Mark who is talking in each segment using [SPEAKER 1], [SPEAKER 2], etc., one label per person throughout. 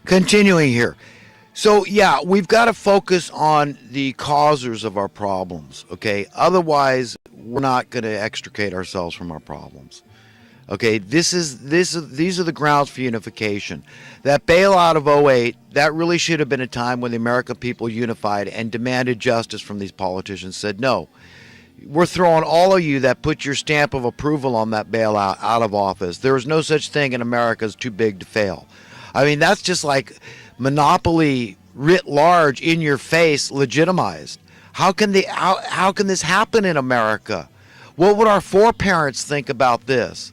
[SPEAKER 1] Continuing here. So, yeah, we've got to focus on the causers of our problems, okay? Otherwise, we're not going to extricate ourselves from our problems. Okay, these are the grounds for unification. That bailout of '08, that really should have been a time when the American people unified and demanded justice from these politicians. Said, no, we're throwing all of you that put your stamp of approval on that bailout out of office. There is no such thing in America as too big to fail. I mean, that's just like monopoly writ large, in your face, legitimized. How can this happen in America? What would our foreparents think about this?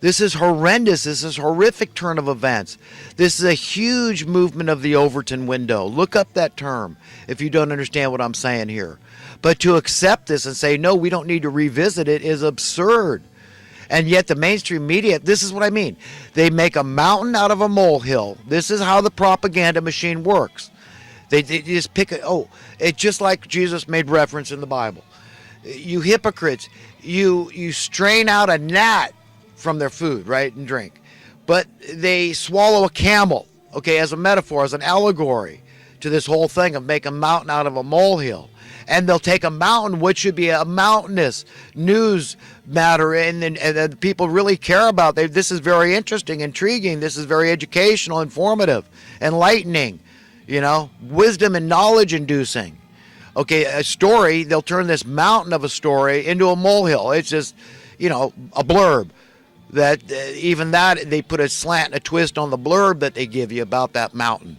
[SPEAKER 1] This is horrendous. This is a horrific turn of events. This is a huge movement of the Overton window. Look up that term if you don't understand what I'm saying here. But to accept this and say, no, we don't need to revisit it is absurd. And yet the mainstream media, this is what I mean. They make a mountain out of a molehill. This is how the propaganda machine works. They just pick it. Oh, it's just like Jesus made reference in the Bible. You hypocrites, you strain out a gnat from their food, right, and drink. But they swallow a camel, okay, as a metaphor, as an allegory to this whole thing of make a mountain out of a molehill. And they'll take a mountain, which should be a mountainous news matter, and people really care about. This is very interesting, intriguing. This is very educational, informative, enlightening, wisdom and knowledge inducing. Okay, a story, they'll turn this mountain of a story into a molehill. It's just, a blurb. That even that, they put a slant and a twist on the blurb that they give you about that mountain.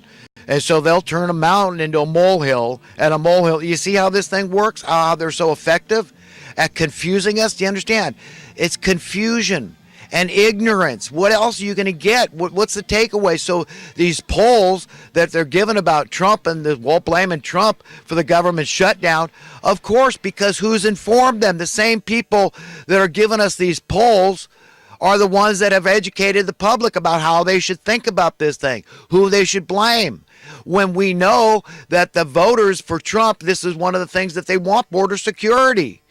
[SPEAKER 1] And so they'll turn a mountain into a molehill, and a molehill. You see how this thing works? How they're so effective at confusing us? Do you understand? It's confusion and ignorance. What else are you going to get? What's the takeaway? So these polls that they're giving about Trump and blaming Trump for the government shutdown, of course, because who's informed them? The same people that are giving us these polls are the ones that have educated the public about how they should think about this thing, who they should blame. When we know that the voters for Trump, this is one of the things that they want, border security.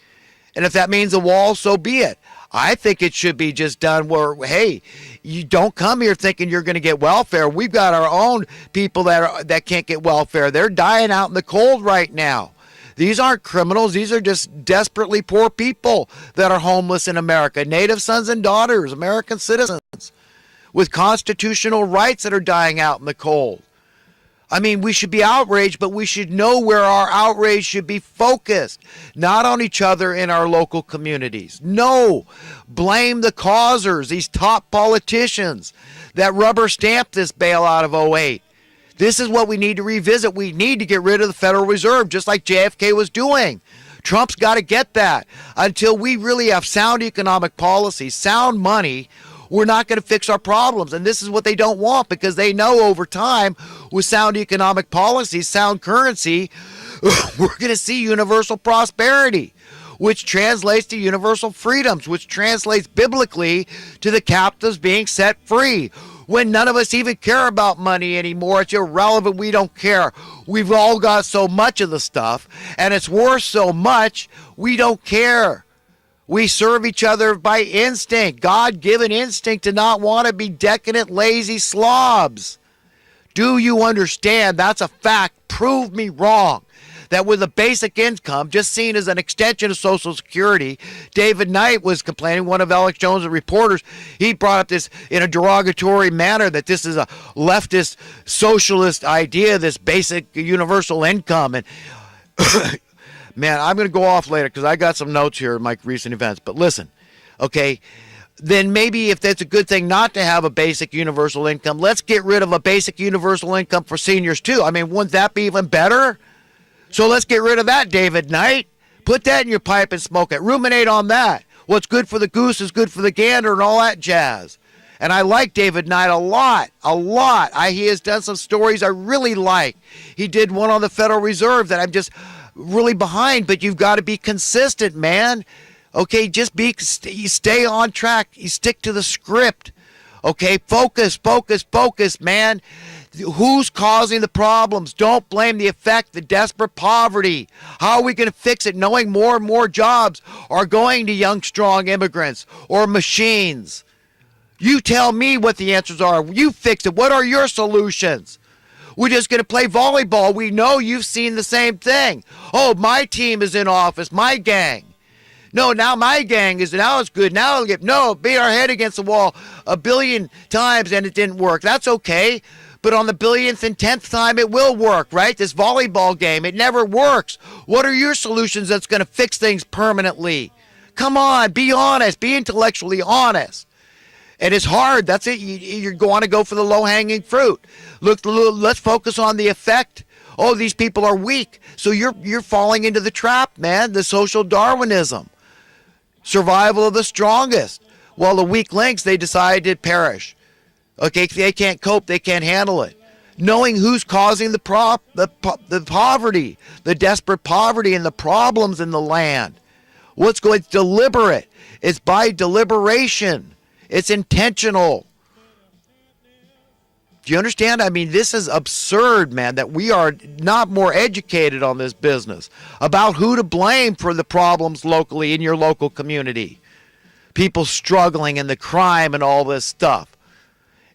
[SPEAKER 1] And if that means a wall, so be it. I think it should be just done where, hey, you don't come here thinking you're going to get welfare. We've got our own people that can't get welfare. They're dying out in the cold right now. These aren't criminals. These are just desperately poor people that are homeless in America. Native sons and daughters, American citizens with constitutional rights that are dying out in the cold. I mean, we should be outraged, but we should know where our outrage should be focused, not on each other in our local communities. No, blame the causers, these top politicians that rubber stamped this bailout of '08. This is what we need to revisit. We need to get rid of the Federal Reserve, just like JFK was doing. Trump's got to get that. Until we really have sound economic policy, sound money, we're not going to fix our problems. And this is what they don't want, because they know over time, with sound economic policy, sound currency, we're going to see universal prosperity, which translates to universal freedoms, which translates biblically to the captives being set free. When none of us even care about money anymore, it's irrelevant, we don't care. We've all got so much of the stuff, and it's worth so much, we don't care. We serve each other by instinct, God-given instinct to not want to be decadent, lazy slobs. Do you understand? That's a fact. Prove me wrong. That with a basic income, just seen as an extension of Social Security, David Knight was complaining, one of Alex Jones' reporters, he brought up this in a derogatory manner, that this is a leftist, socialist idea, this basic universal income. And man, I'm going to go off later because I got some notes here in my recent events. But listen, okay, then maybe if that's a good thing not to have a basic universal income, let's get rid of a basic universal income for seniors too. I mean, wouldn't that be even better? So let's get rid of that, David Knight. Put that in your pipe and smoke it. Ruminate on that. What's good for the goose is good for the gander and all that jazz. And I like David Knight a lot. He has done some stories I really like. He did one on the Federal Reserve that I'm just really behind, but you've got to be consistent, man. Okay, just stay on track. You stick to the script. Okay, focus, man. Who's causing the problems? Don't blame the effect, the desperate poverty. How are we going to fix it knowing more and more jobs are going to young, strong immigrants or machines? You tell me what the answers are. You fix it. What are your solutions? We're just going to play volleyball. We know you've seen the same thing. Oh, my team is in office. My gang. No, now my gang is, now it's good. Now it'll get, no, beat our head against the wall a billion times and it didn't work. That's okay. But on the billionth and 10th time, it will work, right? This volleyball game, it never works. What are your solutions that's going to fix things permanently? Come on, be honest. Be intellectually honest. And it's hard. That's it. You're going to go for the low-hanging fruit. Look, let's focus on the effect. Oh, these people are weak. So you're falling into the trap, man, the social Darwinism. Survival of the strongest. Well, the weak links, they decide to perish. Okay, they can't cope. They can't handle it. Knowing who's causing the poverty, the desperate poverty and the problems in the land. What's going to deliberate? It's by deliberation. It's intentional. Do you understand? I mean, this is absurd, man, that we are not more educated on this business about who to blame for the problems locally in your local community. People struggling and the crime and all this stuff.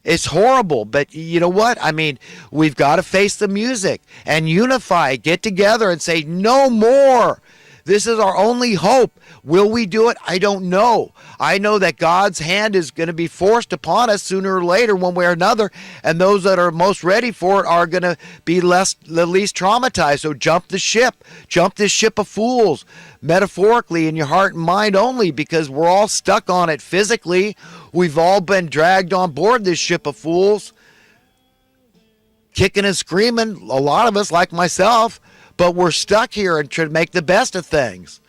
[SPEAKER 1] It's horrible, but you know what? I mean, we've got to face the music and unify, get together and say no more. This is our only hope. Will we do it? I don't know. I know that God's hand is going to be forced upon us sooner or later, one way or another, and those that are most ready for it are going to be the least traumatized. So jump the ship. Jump this ship of fools, metaphorically in your heart and mind only, because we're all stuck on it physically. We've all been dragged on board this ship of fools, kicking and screaming, a lot of us like myself, but we're stuck here and trying to make the best of things.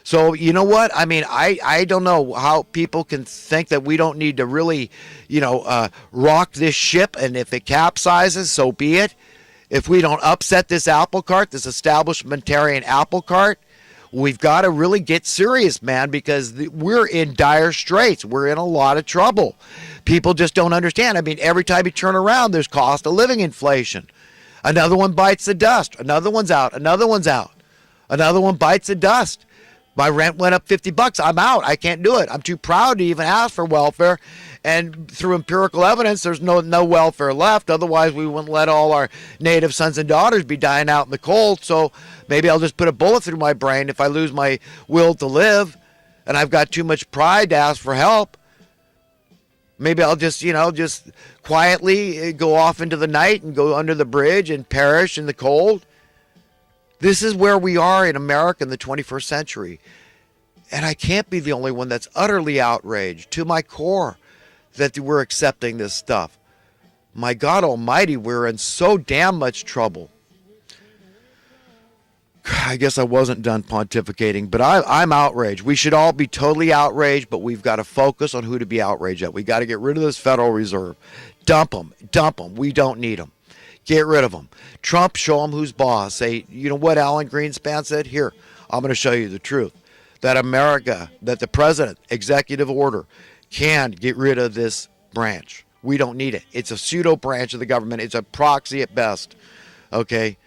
[SPEAKER 1] So, you know what? I mean, I don't know how people can think that we don't need to really, rock this ship, and if it capsizes, so be it. If we don't upset this apple cart, this establishmentarian apple cart, we've got to really get serious, man, because we're in dire straits. We're in a lot of trouble. People just don't understand. I mean, every time you turn around, there's cost of living inflation. Another one bites the dust. Another one's out. Another one's out. Another one bites the dust. My rent went up $50. I'm out. I can't do it. I'm too proud to even ask for welfare. And through empirical evidence, there's no welfare left. Otherwise, we wouldn't let all our native sons and daughters be dying out in the cold. So maybe I'll just put a bullet through my brain if I lose my will to live and I've got too much pride to ask for help. Maybe I'll just quietly go off into the night and go under the bridge and perish in the cold. This is where we are in America in the 21st century. And I can't be the only one that's utterly outraged to my core that we're accepting this stuff. My God Almighty, we're in so damn much trouble. I guess I wasn't done pontificating, but I'm outraged. We should all be totally outraged, but we've got to focus on who to be outraged at. We got to get rid of this Federal Reserve. Dump them. We don't need them. Get rid of them. Trump, show them who's boss. Say, you know what Alan Greenspan said? Here, I'm going to show you the truth. That the president, executive order, can get rid of this branch. We don't need it. It's a pseudo branch of the government. It's a proxy at best. Okay?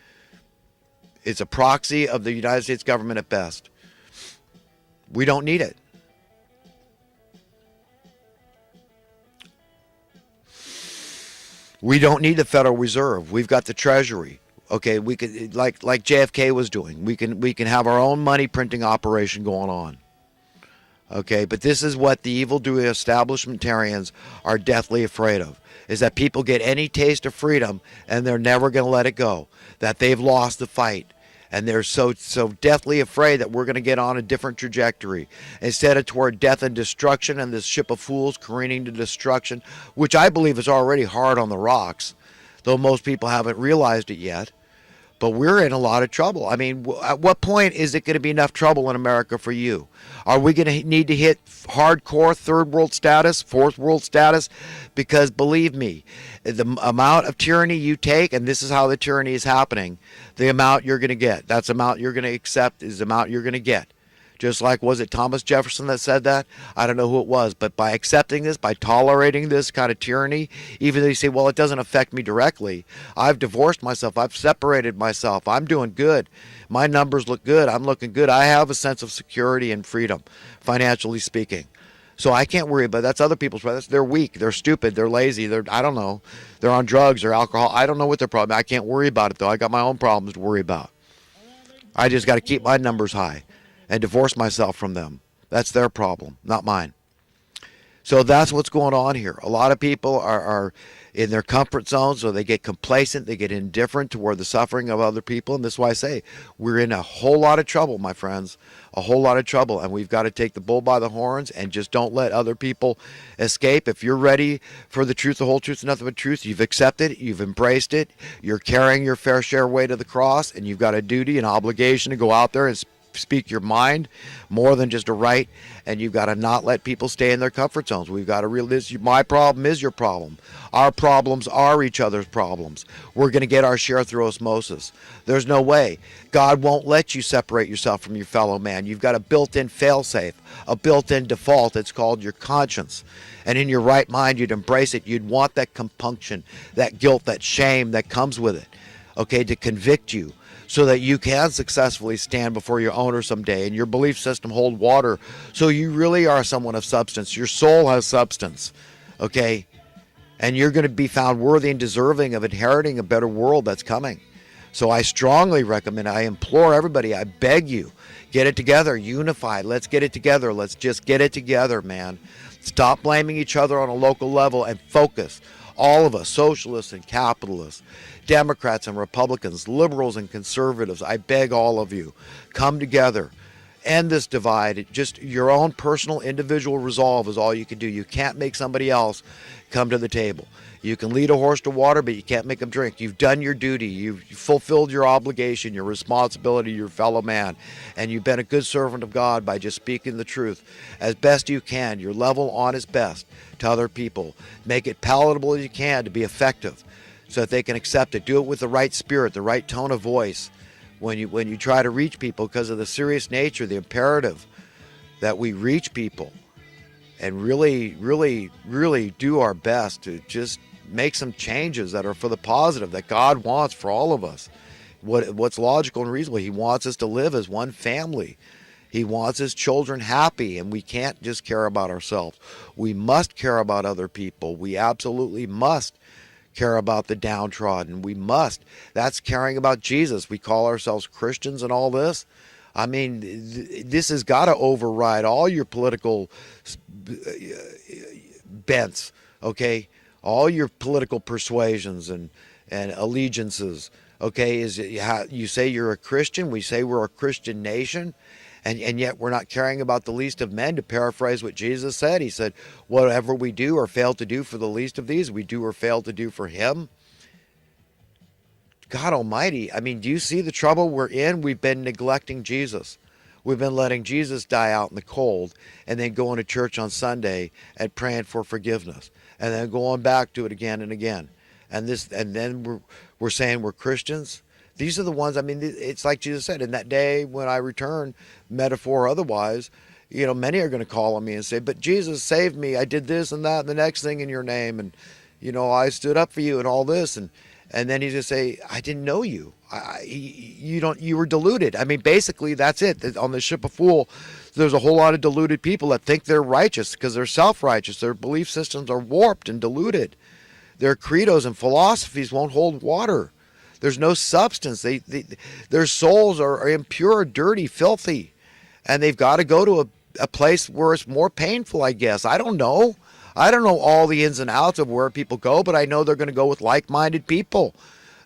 [SPEAKER 1] It's a proxy of the United States government at best. We don't need it. We don't need the Federal Reserve. We've got the Treasury. Okay, we could like JFK was doing. We can have our own money printing operation going on. Okay, but this is what the evildoing establishmentarians are deathly afraid of, is that people get any taste of freedom and they're never going to let it go, that they've lost the fight. And they're so deathly afraid that we're going to get on a different trajectory instead of toward death and destruction and this ship of fools careening to destruction, which I believe is already hard on the rocks, though most people haven't realized it yet. But we're in a lot of trouble. I mean, at what point is it going to be enough trouble in America for you? Are we going to need to hit hardcore third world status, fourth world status? Because believe me, the amount of tyranny you take, and this is how the tyranny is happening, the amount you're going to get. That's the amount you're going to accept is the amount you're going to get. Just like, was it Thomas Jefferson that said that? I don't know who it was. But by accepting this, by tolerating this kind of tyranny, even though you say, well, it doesn't affect me directly. I've divorced myself. I've separated myself. I'm doing good. My numbers look good. I'm looking good. I have a sense of security and freedom, financially speaking. So I can't worry about that's other people's problems. They're weak, they're stupid, they're lazy, I don't know, they're on drugs or alcohol. I don't know what their problem. I can't worry about it though. I got my own problems to worry about. I just got to keep my numbers high and divorce myself from them. That's their problem, not mine. So that's what's going on here. A lot of people are in their comfort zone, so they get complacent, they get indifferent toward the suffering of other people. And this is why I say we're in a whole lot of trouble, my friends, a whole lot of trouble. And we've got to take the bull by the horns and just don't let other people escape. If you're ready for the truth, the whole truth, and nothing but truth, you've accepted it, you've embraced it, you're carrying your fair share weight of the cross, and you've got a duty and obligation to go out there and speak your mind more than just a right, and you've got to not let people stay in their comfort zones. We've got to realize my problem is your problem. Our problems are each other's problems. We're going to get our share through osmosis. There's no way. God won't let you separate yourself from your fellow man. You've got a built-in fail-safe, a built-in default. It's called your conscience. And in your right mind, you'd embrace it. You'd want that compunction, that guilt, that shame that comes with it, okay, to convict you, so that you can successfully stand before your owner someday and your belief system hold water, so you really are someone of substance. Your soul has substance, okay? And you're going to be found worthy and deserving of inheriting a better world that's coming. So I strongly recommend, I implore everybody, I beg you, get it together, unify. Let's get it together. Let's just get it together, man. Stop blaming each other on a local level and focus. All of us, socialists and capitalists, Democrats and Republicans, liberals and conservatives, I beg all of you, come together, end this divide. Just your own personal individual resolve is all you can do. You can't make somebody else come to the table. You can lead a horse to water, but you can't make them drink. You've done your duty. You've fulfilled your obligation, your responsibility to your fellow man, and you've been a good servant of God by just speaking the truth as best you can, your level honest best to other people. Make it palatable as you can to be effective, so that they can accept it. Do it with the right spirit, the right tone of voice when you try to reach people, because of the serious nature, the imperative that we reach people and really, really, really do our best to just make some changes that are for the positive, that God wants for all of us. What's logical and reasonable. He wants us to live as one family. He wants his children happy, and we can't just care about ourselves. We must care about other people. We absolutely must care about the downtrodden. We must. That's caring about Jesus. We call ourselves Christians and all this. I mean, this has got to override all your political bents, okay? All your political persuasions and allegiances, okay? Is you say you're a Christian, we say we're a Christian nation, and yet we're not caring about the least of men, to paraphrase what Jesus said. He said, whatever we do or fail to do for the least of these, we do or fail to do for him. God almighty, I mean, do you see the trouble we're in? We've been neglecting Jesus. We've been letting Jesus die out in the cold, and then going to church on Sunday and praying for forgiveness, and then going back to it again and again. And then we're saying we're Christians. These are the ones, I mean, it's like Jesus said, in that day when I return, metaphor or otherwise, you know, many are going to call on me and say, but Jesus saved me. I did this and that and the next thing in your name. And, you know, I stood up for you and all this. And then he's going to say, I didn't know you. You were deluded. I mean, basically, that's it. On the ship of fool, there's a whole lot of deluded people that think they're righteous because they're self-righteous. Their belief systems are warped and diluted. Their credos and philosophies won't hold water. There's no substance. Their souls are impure, dirty, filthy. And they've got to go to a place where it's more painful, I guess. I don't know. I don't know all the ins and outs of where people go, but I know they're going to go with like-minded people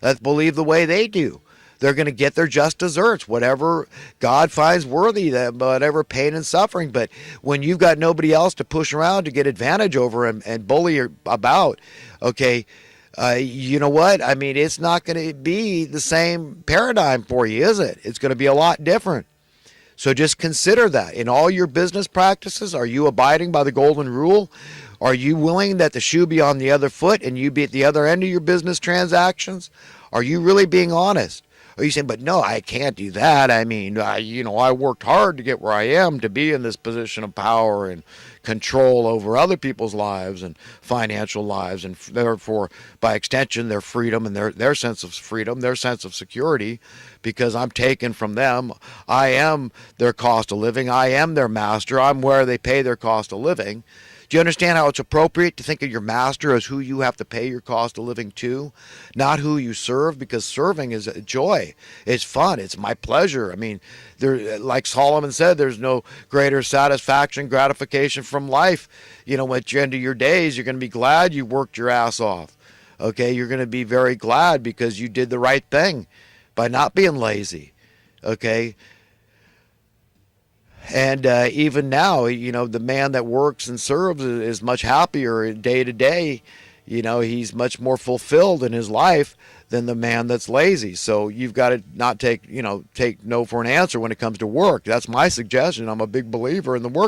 [SPEAKER 1] that believe the way they do. They're going to get their just deserts, whatever God finds worthy, whatever pain and suffering. But when you've got nobody else to push around to get advantage over and bully about, okay, you know what? I mean, it's not going to be the same paradigm for you, is it? It's going to be a lot different. So just consider that. In all your business practices, are you abiding by the golden rule? Are you willing that the shoe be on the other foot and you be at the other end of your business transactions? Are you really being honest? Or you saying, but no, I can't do that. I mean, I worked hard to get where I am, to be in this position of power and control over other people's lives and financial lives, and therefore, by extension, their freedom and their sense of freedom, their sense of security, because I'm taken from them. I am their cost of living. I am their master. I'm where they pay their cost of living. Do you understand how it's appropriate to think of your master as who you have to pay your cost of living to, not who you serve? Because serving is a joy. It's fun. It's my pleasure. I mean, like Solomon said, there's no greater satisfaction, gratification from life. At the end of your days, you're going to be glad you worked your ass off. Okay, you're going to be very glad because you did the right thing by not being lazy. Okay. And even now, the man that works and serves is much happier day to day. He's much more fulfilled in his life than the man that's lazy. So you've got to not take no for an answer when it comes to work. That's my suggestion. I'm a big believer in the work